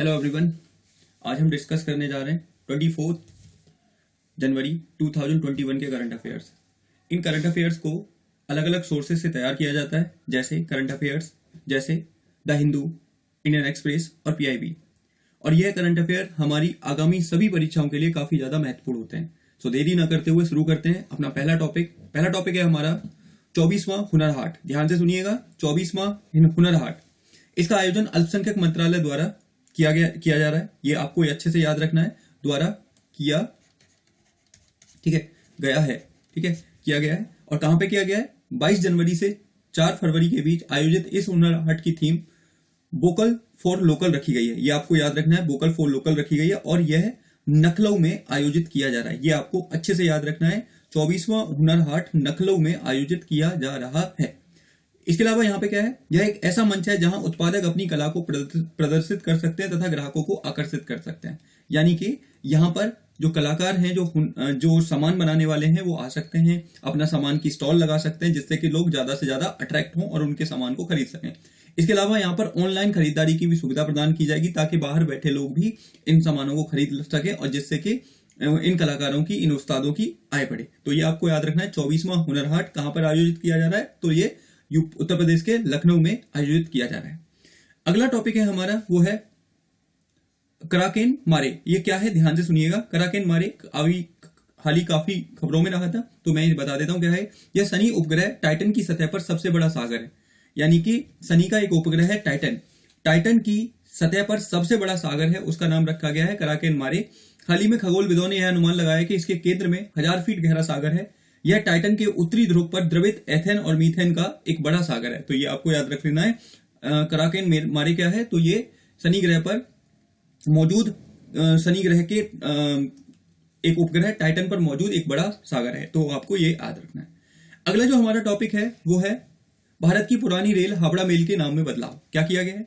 Hello everyone. आज हम discuss करने जा रहे हैं 24 जनवरी 2021 के करंट अफेयर्स। इन करंट अफेयर्स को अलग अलग सोर्सेज से तैयार किया जाता है, जैसे करंट अफेयर्स, जैसे द हिंदू, इंडियन एक्सप्रेस और पीआईबी। और यह करंट अफेयर हमारी आगामी सभी परीक्षाओं के लिए काफी ज्यादा महत्वपूर्ण होते हैं। सो देरी न करते हुए शुरू करते हैं अपना पहला टॉपिक है हमारा 24वां हुनर हाट। ध्यान से सुनिएगा, 24वां हुनर हाट। इसका आयोजन अल्पसंख्यक मंत्रालय द्वारा किया जा रहा है। ये आपको अच्छे से याद रखना है, द्वारा किया गया है। और कहां पे किया गया है? 22 जनवरी से 4 फरवरी के बीच आयोजित इस हुनर हाट की थीम वोकल फॉर लोकल रखी गई है। ये आपको याद रखना है, वोकल फॉर लोकल रखी गई है और यह नखलऊ में आयोजित किया जा रहा है। ये आपको अच्छे से याद रखना है। 24वां हुनर हाट नखलऊ में आयोजित किया जा रहा है। इसके अलावा यहाँ पे क्या है? यह एक ऐसा मंच है जहां उत्पादक अपनी कला को प्रदर्शित कर सकते हैं तथा ग्राहकों को आकर्षित कर सकते हैं। यानी कि यहाँ पर जो कलाकार हैं, जो सामान बनाने वाले हैं, वो आ सकते हैं, अपना सामान की स्टॉल लगा सकते हैं, जिससे कि लोग ज्यादा से ज्यादा अट्रैक्ट हों और उनके सामान को खरीद सकें। इसके अलावा यहाँ पर ऑनलाइन खरीदारी की भी सुविधा प्रदान की जाएगी, ताकि बाहर बैठे लोग भी इन सामानों को खरीद सकें और जिससे कि इन कलाकारों की, इन उस्तादों की आय बढ़े। तो ये आपको याद रखना है। 24वां हुनर हाट कहां पर आयोजित किया जा रहा है? तो ये उत्तर प्रदेश के लखनऊ में आयोजित किया जा रहा है। अगला टॉपिक है हमारा, वो है कराकेन मारे। ये क्या है? ध्यान से सुनिएगा। कराकेन मारे हाल ही काफी खबरों में रहा था, तो मैं बता देता हूं क्या है। यह शनि उपग्रह टाइटन की सतह पर सबसे बड़ा सागर है। यानी कि शनि का एक उपग्रह है टाइटन की सतह पर सबसे बड़ा सागर है, उसका नाम रखा गया है कराकेन मारे। हाल ही में खगोलविदों ने यह अनुमान लगाया कि इसके केंद्र में 1000 फीट गहरा सागर है। यह टाइटन के उत्तरी ध्रुव पर द्रवित एथेन और मीथेन का एक बड़ा सागर है। तो ये आपको याद रख लेना है। कराकेन मारे क्या है? तो ये शनि ग्रह पर मौजूद, शनि ग्रह के एक उपग्रह टाइटन पर मौजूद एक बड़ा सागर है। तो आपको ये याद रखना है। अगला जो हमारा टॉपिक है वो है भारत की पुरानी रेल हावड़ा मेल के नाम में बदलाव। क्या किया गया है?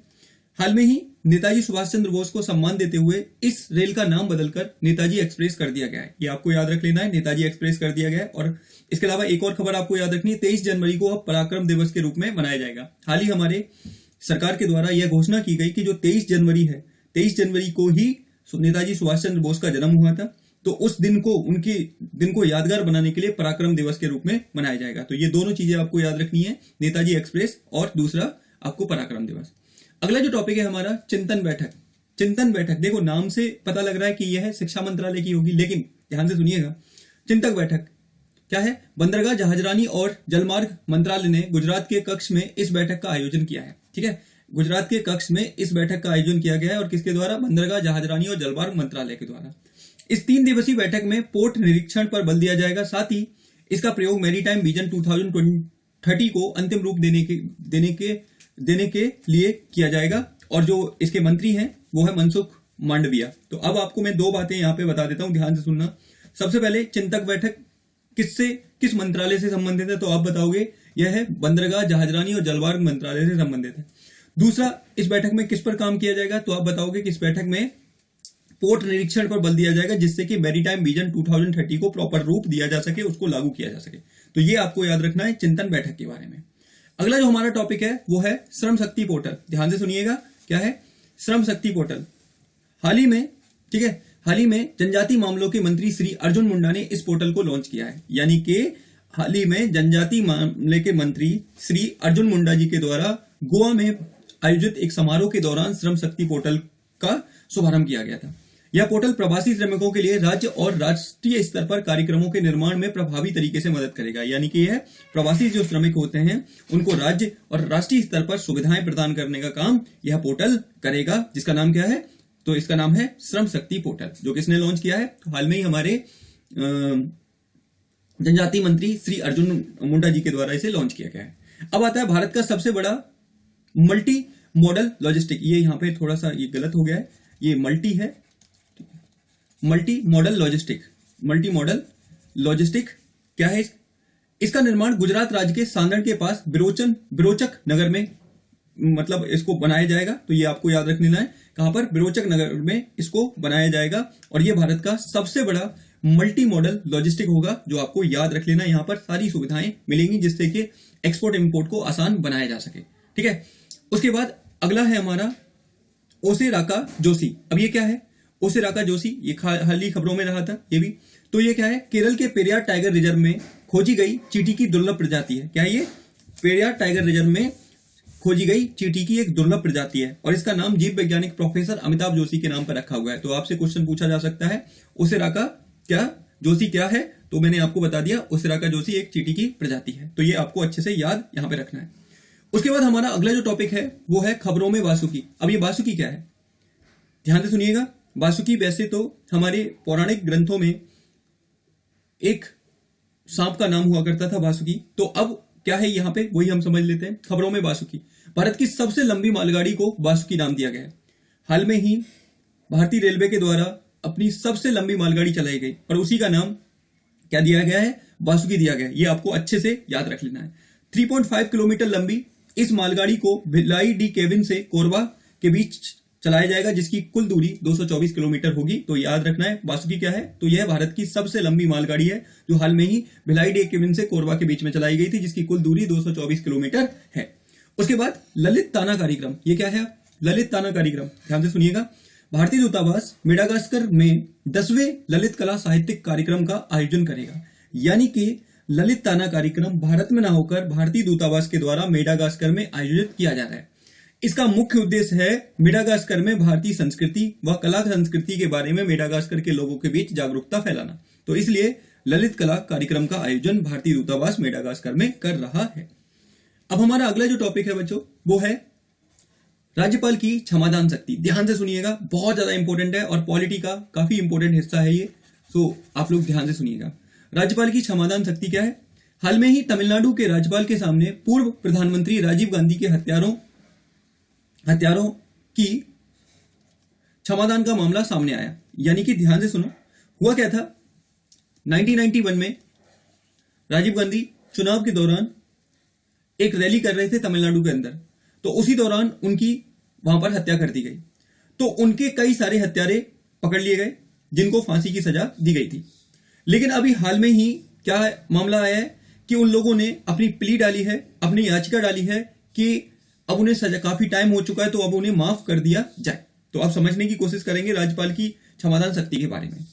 हाल में ही नेताजी सुभाष चंद्र बोस को सम्मान देते हुए इस रेल का नाम बदलकर नेताजी एक्सप्रेस कर दिया गया है। ये आपको याद रख लेना है, नेताजी एक्सप्रेस कर दिया गया है। और इसके अलावा एक और खबर आपको याद रखनी है, 23 जनवरी को अब पराक्रम दिवस के रूप में मनाया जाएगा। हाल ही हमारे सरकार के द्वारा यह घोषणा की गई कि जो 23 जनवरी है, 23 जनवरी को ही नेताजी सुभाष चंद्र बोस का जन्म हुआ था, तो उस दिन को, उनके दिन को यादगार बनाने के लिए पराक्रम दिवस के रूप में मनाया जाएगा। तो ये दोनों चीजें आपको याद रखनी है, नेताजी एक्सप्रेस और दूसरा आपको पराक्रम दिवस। अगला जो टॉपिक है हमारा चिंतन बैठक। देखो, नाम से पता लग रहा है कि यह शिक्षा मंत्रालय की होगी, लेकिन ध्यान से सुनिएगा। चिंतक बैठक क्या है? बंदरगाह, जहाजरानी और जलमार्ग मंत्रालय ने गुजरात के कक्ष में इस बैठक का आयोजन किया है। ठीक है, गुजरात के कक्ष में इस बैठक का आयोजन किया गया है। और किसके द्वारा? बंदरगाह, जहाजरानी और जलमार्ग मंत्रालय के द्वारा। इस 3 दिवसीय बैठक में पोर्ट निरीक्षण पर बल दिया जाएगा। साथ ही इसका प्रयोग मैरीटाइम विजन 2030 को अंतिम रूप देने के लिए किया जाएगा। और जो इसके मंत्री हैं वो है मनसुख मांडविया। तो अब आपको मैं 2 बातें यहां पे बता देता हूं, ध्यान से सुनना। सबसे पहले, चिंतक बैठक किस मंत्रालय से संबंधित है? तो आप बताओगे यह है बंदरगाह, जहाजरानी और जलमार्ग मंत्रालय से संबंधित है। दूसरा, इस बैठक में किस पर काम किया जाएगा? तो आप बताओगे कि इस बैठक में पोर्ट निरीक्षण पर बल दिया जाएगा, जिससे कि मैरीटाइम विजन 2030 को प्रॉपर रूप दिया जा सके, उसको लागू किया जा सके। तो ये आपको याद रखना है चिंतन बैठक के बारे में। अगला जो हमारा टॉपिक है वो है श्रम शक्ति पोर्टल। ध्यान से सुनिएगा, क्या है? श्रम शक्ति पोर्टल। हाल ही में जनजाति मामलों के मंत्री श्री अर्जुन मुंडा ने इस पोर्टल को लॉन्च किया है। यानी कि हाल ही में जनजाति मामले के मंत्री श्री अर्जुन मुंडा जी के द्वारा गोवा में आयोजित एक समारोह के दौरान श्रम शक्ति पोर्टल का शुभारंभ किया गया था। यह पोर्टल प्रवासी श्रमिकों के लिए राज्य और राष्ट्रीय स्तर पर कार्यक्रमों के निर्माण में प्रभावी तरीके से मदद करेगा। यानी कि यह प्रवासी जो श्रमिक होते हैं उनको राज्य और राष्ट्रीय स्तर पर सुविधाएं प्रदान करने का काम यह पोर्टल करेगा, जिसका नाम क्या है? तो इसका नाम है श्रम शक्ति पोर्टल। जो किसने लॉन्च किया है? हाल में ही हमारे जनजाति मंत्री श्री अर्जुन मुंडा जी के द्वारा इसे लॉन्च किया गया है। अब आता है भारत का सबसे बड़ा मल्टी मॉडल लॉजिस्टिक। ये यहाँ पे थोड़ा सा ये गलत हो गया है, ये मल्टी है, मल्टी मॉडल लॉजिस्टिक क्या है? इसका निर्माण गुजरात राज्य के सांगण के पास बिरोचक नगर में, मतलब इसको बनाया जाएगा। तो ये आपको याद रख लेना है, कहां पर? बिरोचक नगर में इसको बनाया जाएगा। और ये भारत का सबसे बड़ा मल्टी मॉडल लॉजिस्टिक होगा, जो आपको याद रख लेना है। यहां पर सारी सुविधाएं मिलेंगी, जिससे कि एक्सपोर्ट इंपोर्ट को आसान बनाया जा सके। ठीक है, उसके बाद अगला है हमारा ओसेराका जोशी। अब ये क्या है ओसेराका जोशी? ये हाल ही खबरों में रहा था ये भी। तो ये क्या है? केरल के पेरियार टाइगर रिजर्व में खोजी गई चींटी की दुर्लभ प्रजाति है। क्या है ये? पेरियार टाइगर रिजर्व में खोजी गई चींटी की एक दुर्लभ प्रजाति है और इसका नाम जीव वैज्ञानिक प्रोफेसर अमिताभ जोशी के नाम पर रखा हुआ है। तो आपसे क्वेश्चन पूछा जा सकता है ओसेराका क्या जोशी क्या है? तो मैंने आपको बता दिया ओसेराका जोशी एक चींटी की प्रजाति है। तो ये आपको अच्छे से याद यहां पे रखना है। उसके बाद हमारा अगला जो टॉपिक है वो है खबरों में वासुकी। अब ये वासुकी क्या है? ध्यान से सुनिएगा। वासुकी वैसे तो हमारे पौराणिक ग्रंथों में एक सांप का नाम हुआ करता था वासुकी। तो अब क्या है यहाँ पे वही हम समझ लेते हैं। खबरों में वासुकी, भारत की सबसे लंबी मालगाड़ी को वासुकी नाम दिया गया है। हाल में ही भारतीय रेलवे के द्वारा अपनी सबसे लंबी मालगाड़ी चलाई गई और उसी का नाम क्या दिया गया है? वासुकी दिया गया है। ये आपको अच्छे से याद रख लेना है। 3.5 किलोमीटर लंबी इस मालगाड़ी को भिलाई डी केविन से कोरबा के बीच चलाया जाएगा, जिसकी कुल दूरी 224 किलोमीटर होगी। तो याद रखना है वासुकी क्या है? तो यह भारत की सबसे लंबी मालगाड़ी है जो हाल में ही भिलाई डी केविन से कोरबा के बीच में चलाई गई थी, जिसकी कुल दूरी 224 किलोमीटर है। उसके बाद ललित ताना कार्यक्रम। ये क्या है? ललित ताना कार्यक्रम, ध्यान से सुनिएगा। भारतीय दूतावास मेडागास्कर में 10वें ललित कला साहित्यिक कार्यक्रम का आयोजन करेगा। यानी कि ललित ताना कार्यक्रम भारत में ना होकर भारतीय दूतावास के द्वारा मेडागास्कर में आयोजित किया जा रहा है। इसका मुख्य उद्देश्य है मेडागास्कर में भारतीय संस्कृति व कला संस्कृति के बारे में मेडागास्कर के लोगों के बीच जागरूकता फैलाना। तो इसलिए ललित कला कार्यक्रम का आयोजन भारतीय दूतावास मेडागास्कर में कर रहा है। अब हमारा अगला जो टॉपिक है बच्चों वो है राज्यपाल की क्षमादान शक्ति। ध्यान से सुनिएगा, बहुत ज्यादा इंपॉर्टेंट है और पॉलिटी का काफी इंपॉर्टेंट हिस्सा है ये। तो आप लोग ध्यान से सुनिएगा। राज्यपाल की क्षमादान शक्ति क्या है? हाल में ही तमिलनाडु के राज्यपाल के सामने पूर्व प्रधानमंत्री राजीव गांधी के हत्यारों की क्षमादान का मामला सामने आया। यानी कि ध्यान से सुनो, हुआ क्या था? 1991 में राजीव गांधी चुनाव के दौरान एक रैली कर रहे थे तमिलनाडु के अंदर। तो उसी दौरान उनकी वहां पर हत्या कर दी गई। तो उनके कई सारे हत्यारे पकड़ लिए गए जिनको फांसी की सजा दी गई थी। लेकिन अभी हाल में ही क्या मामला आया है कि उन लोगों ने अपनी प्ली डाली है, अपनी याचिका डाली है कि अब उन्हें सजा, काफी टाइम हो चुका है तो अब उन्हें माफ कर दिया जाए। तो आप समझने की कोशिश करेंगे राज्यपाल की क्षमादान शक्ति के बारे में।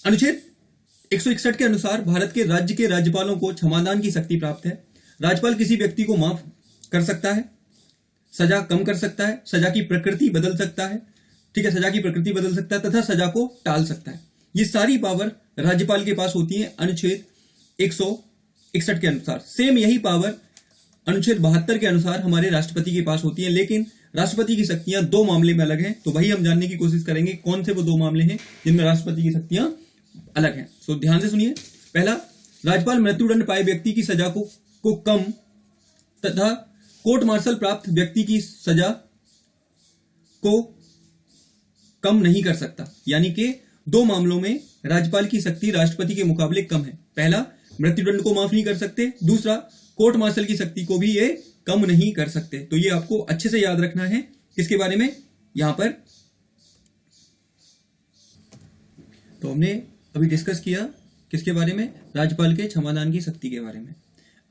अनुच्छेद 161 के अनुसार भारत के राज्य के राज्यपालों को क्षमादान की शक्ति प्राप्त है। राज्यपाल किसी व्यक्ति को माफ कर सकता है, सजा कम कर सकता है, सजा की प्रकृति बदल सकता है, ठीक है, सजा की प्रकृति बदल सकता है तथा सजा को टाल सकता है। ये सारी पावर राज्यपाल के पास होती है अनुच्छेद 161 के अनुसार। सेम यही पावर अनुच्छेद 72 के अनुसार हमारे राष्ट्रपति के पास होती है। लेकिन राष्ट्रपति की शक्तियां दो मामले में अलग हैं। तो वही हम जानने की कोशिश करेंगे कौन से वो दो मामले हैं जिनमें राष्ट्रपति की शक्तियां अलग हैं। सो ध्यान से सुनिए। पहला, राज्यपाल मृत्युदंड पाए व्यक्ति की सजा को कम तथा कोर्ट मार्शल प्राप्त व्यक्ति की सजा को कम नहीं कर सकता। यानी कि दो मामलों में राज्यपाल की शक्ति राष्ट्रपति के मुकाबले कम है। पहला, मृत्युदंड को माफ नहीं कर सकते। दूसरा, कोर्ट मार्शल की शक्ति को भी ये कम नहीं कर सकते। तो ये आपको अच्छे से याद रखना है। किसके बारे में? यहां पर तो हमने अभी डिस्कस किया किसके बारे में? राज्यपाल के क्षमादान की शक्ति के बारे में।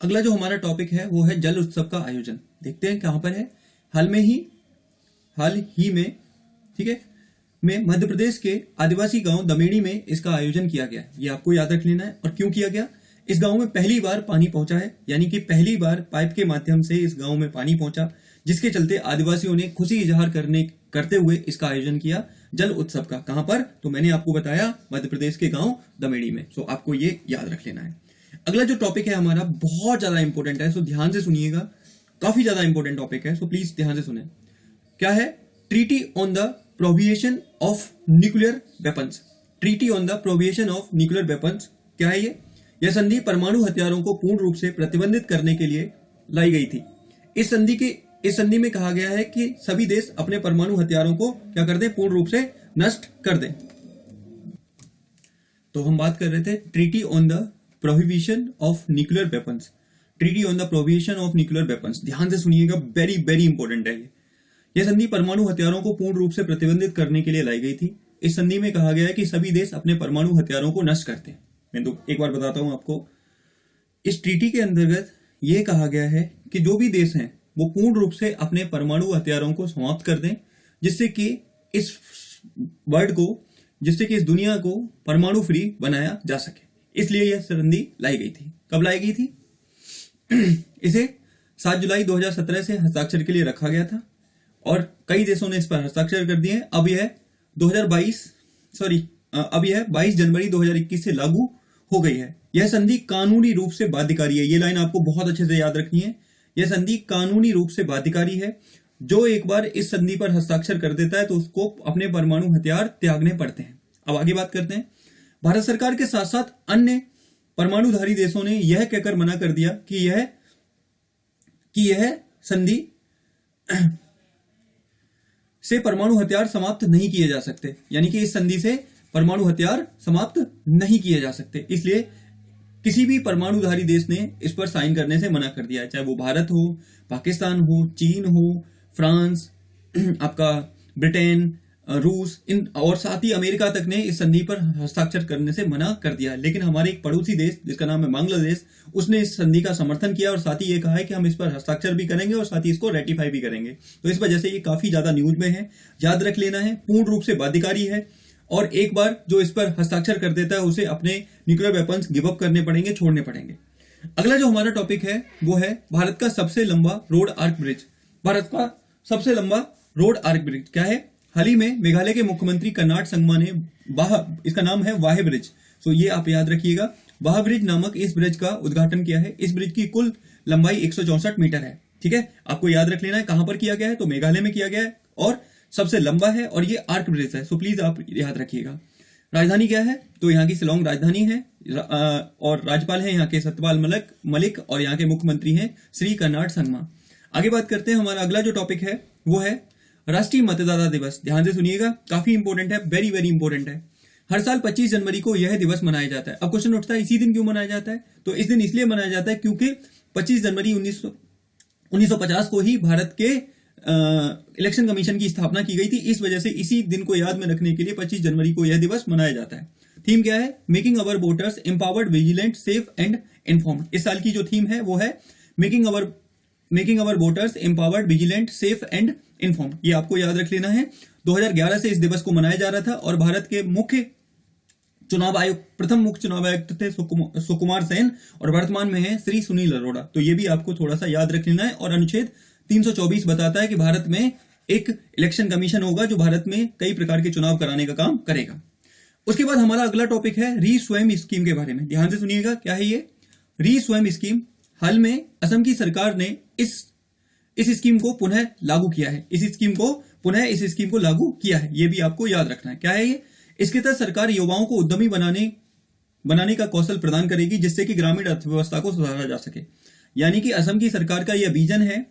अगला जो हमारा टॉपिक है वो है जल उत्सव का आयोजन। देखते हैं कहां पर है। हाल ही में ठीक है में मध्य प्रदेश के आदिवासी गांव दमेड़ी में इसका आयोजन किया गया। ये आपको याद रख लेना है। और क्यों किया गया? इस गांव में पहली बार पानी पहुंचा है। यानी कि पहली बार पाइप के माध्यम से इस गांव में पानी पहुंचा, जिसके चलते आदिवासियों ने खुशी इजहार करते हुए इसका आयोजन किया जल उत्सव का। कहां पर? तो मैंने आपको बताया मध्य प्रदेश के गांव दमेड़ी में। सो आपको ये याद रख लेना है। अगला जो टॉपिक है हमारा बहुत ज्यादा इंपॉर्टेंट है। सो ध्यान से सुनिएगा, काफी ज्यादा इंपॉर्टेंट टॉपिक है। सो प्लीज ध्यान से सुने। क्या है? Treaty on the prohibition of nuclear weapons. Treaty on the prohibition of nuclear weapons क्या है ये? यह संधि परमाणु हथियारों को पूर्ण रूप से प्रतिबंधित करने के लिए लाई गई थी। इस संधि में कहा गया है कि सभी देश अपने परमाणु हथियारों को क्या कर दें? पूर्ण रूप से नष्ट कर दें। तो हम बात कर रहे थे treaty on the prohibition of nuclear weapons. Treaty on the prohibition of nuclear weapons, ध्यान से सुनिएगा, वेरी वेरी इंपॉर्टेंट है ये। यह संधि परमाणु हथियारों को पूर्ण रूप से प्रतिबंधित करने के लिए लाई गई थी। इस संधि में कहा गया है कि सभी देश अपने परमाणु हथियारों को नष्ट करते हैं। मैं तो एक बार बताता हूं आपको। इस ट्रीटी के अंतर्गत यह कहा गया है कि जो भी देश हैं वो पूर्ण रूप से अपने परमाणु हथियारों को समाप्त कर दें जिससे कि इस वर्ल्ड को, जिससे कि इस दुनिया को परमाणु फ्री बनाया जा सके। इसलिए यह संधि लाई गई थी। कब लाई गई थी? इसे 7 जुलाई 2017 से हस्ताक्षर के लिए रखा गया था और कई देशों ने इस पर हस्ताक्षर कर दिए। अब यह 22 जनवरी 2021 से लागू हो गई है। यह संधि कानूनी रूप से बाध्यकारी है। यह लाइन आपको बहुत अच्छे से याद रखनी है। यह संधि कानूनी रूप से बाध्यकारी है। जो एक बार इस संधि पर हस्ताक्षर कर देता है तो उसको अपने परमाणु हथियार त्यागने पड़ते हैं। अब आगे बात करते हैं। भारत सरकार के साथ साथ अन्य परमाणुधारी देशों ने यह कहकर मना कर दिया कि यह संधि से परमाणु हथियार समाप्त नहीं किए जा सकते, यानी कि इस संधि से परमाणु हथियार समाप्त नहीं किए जा सकते। इसलिए किसी भी परमाणुधारी देश ने इस पर साइन करने से मना कर दिया है, चाहे वो भारत हो, पाकिस्तान हो, चीन हो, फ्रांस, आपका ब्रिटेन, रूस, इन और साथ ही अमेरिका तक ने इस संधि पर हस्ताक्षर करने से मना कर दिया है। लेकिन हमारे एक पड़ोसी देश जिसका नाम है बांग्लादेश, उसने इस संधि का समर्थन किया और साथ ही ये कहा है कि हम इस पर हस्ताक्षर भी करेंगे और साथ ही इसको रेटिफाई भी करेंगे। तो इस वजह से ये काफी ज्यादा न्यूज में है। याद रख लेना है, पूर्ण रूप से बाध्यकारी है और एक बार जो इस पर हस्ताक्षर कर देता है उसे अपने न्यूक्लियर वेपन्स गिव अप करने पड़ेंगे, छोड़ने पड़ेंगे। अगला जो हमारा टॉपिक है वो है भारत का सबसे लंबा रोड आर्क ब्रिज। भारत का सबसे लंबा रोड आर्क ब्रिज क्या है? हाल ही में मेघालय के मुख्यमंत्री कर्नाड संगमा ने इसका नाम है वाहे ब्रिज। सो ये आप याद रखिएगा, वाह ब्रिज नामक इस ब्रिज का उद्घाटन किया है। इस ब्रिज की कुल लंबाई 164 मीटर है। ठीक है, आपको याद रख लेना है कहां पर किया गया है, तो मेघालय में किया गया है और सबसे लंबा है और ये आर्क ब्रिज है। सो प्लीज आप याद रखिएगा। राजधानी क्या है? तो यहाँ की शिलोंग राजधानी है और राज्यपाल है यहाँ के सत्यपाल मलिक और यहाँ के मुख्यमंत्री हैं श्री कर्नाड संगमा। आगे बात करते हैं। हमारा अगला जो टॉपिक है वो है राष्ट्रीय मतदाता दिवस। ध्यान से सुनिएगा, काफी इंपोर्टेंट है, वेरी वेरी इंपोर्टेंट है। हर साल 25 जनवरी को यह दिवस मनाया जाता है। अब क्वेश्चन उठता है इसी दिन क्यों मनाया जाता है? तो इस दिन इसलिए मनाया जाता है क्योंकि 25 जनवरी 1950 को ही भारत के इलेक्शन कमीशन की स्थापना की गई थी। इस वजह से इसी दिन को याद में रखने के लिए 25 जनवरी को यह दिवस मनाया जाता है। थीम क्या है? Making our voters empowered, vigilant, safe and informed. इस साल की जो थीम है वो है making our voters empowered, vigilant, safe and informed. ये आपको याद रख लेना है। 2011 से इस दिवस को मनाया जा रहा था और भारत के प्रथम मुख्य चुनाव आयुक्त थे सुकुमार सेन और वर्तमान में है श्री सुनील अरोड़ा। तो ये भी आपको थोड़ा सा याद रख लेना है। और अनुच्छेद 324 बताता है कि भारत में एक इलेक्शन कमीशन होगा जो भारत में कई प्रकार के चुनाव कराने का काम करेगा। उसके बाद हमारा अगला टॉपिक है री स्वयं स्कीम के बारे में। ध्यान से सुनिएगा, क्या है ये री स्वयं स्कीम? हाल में असम की सरकार ने इस स्कीम को पुनः लागू किया है। इस स्कीम को लागू किया है, ये भी आपको याद रखना है। क्या है ये? इसके तहत सरकार युवाओं को उद्यमी बनाने का कौशल प्रदान करेगी जिससे कि ग्रामीण अर्थव्यवस्था को सुधारा जा सके। यानी कि असम की सरकार का यह विजन है।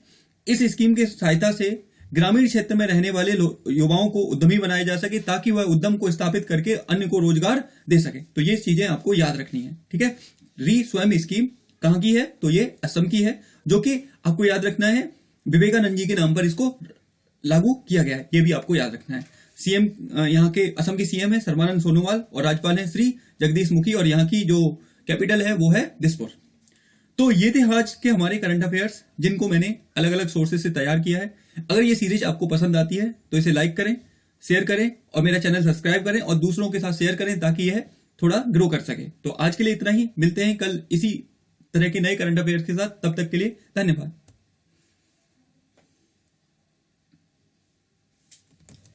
इस स्कीम की सहायता से ग्रामीण क्षेत्र में रहने वाले युवाओं को उद्यमी बनाया जा सके ताकि वह उद्यम को स्थापित करके अन्य को रोजगार दे सके। तो ये चीजें आपको याद रखनी है। ठीक है, री स्वयं स्कीम कहां की है? तो ये असम की है, जो कि आपको याद रखना है विवेकानंद जी के नाम पर इसको लागू किया गया है। ये भी आपको याद रखना है। सीएम यहाँ के असम की सीएम है सर्बानंद सोनोवाल और राज्यपाल है श्री जगदीश मुखी और यहाँ की जो कैपिटल है वो है दिसपुर। तो ये थे आज के हमारे करंट अफेयर्स जिनको मैंने अलग अलग सोर्सेज से तैयार किया है। अगर ये सीरीज आपको पसंद आती है तो इसे लाइक करें, शेयर करें और मेरा चैनल सब्सक्राइब करें और दूसरों के साथ शेयर करें ताकि यह थोड़ा ग्रो कर सके। तो आज के लिए इतना ही, मिलते हैं कल इसी तरह के नए करंट अफेयर्स के साथ। तब तक के लिए धन्यवाद।